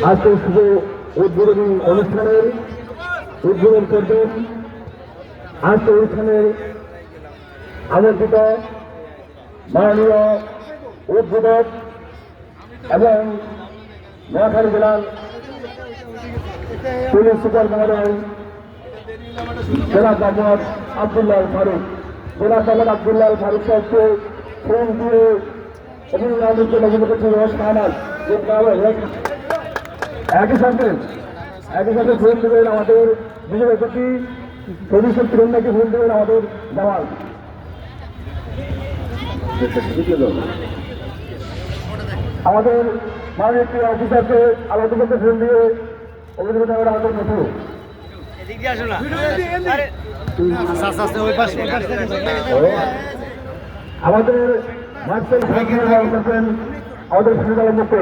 আজকে শুভ উদ্বোধনী অনুষ্ঠানের উদ্বোধন করবেন আজকে অনুষ্ঠানের আমন্ত্রিত মাননীয় উদ্বোধক এবং নোয়াখালী জেলার পুলিশ সুপার মহোদয় জেলা মোহাম্মদ আব্দুল্লাহ ফারুক। জেলা মোহাম্মদ আব্দুল্লাহ ফারুক সাহেবকে ফোন দিয়ে অভিনন্দন লগ্ন করছে রহমান। একই সাথে ফোন দেবেন আমাদের বিজয়ের প্রতি প্রদীপ তিরঙ্গাকে ফোন দেবেন আমাদের জামাল। আমাদের মাননীয় একটি অফিসারকে আলাদা করতে ফোন দিয়ে অভিযোগ দেওয়ার আমাদের মতো আমাদের মার্শাল আমাদের সুবিধা মুক্ত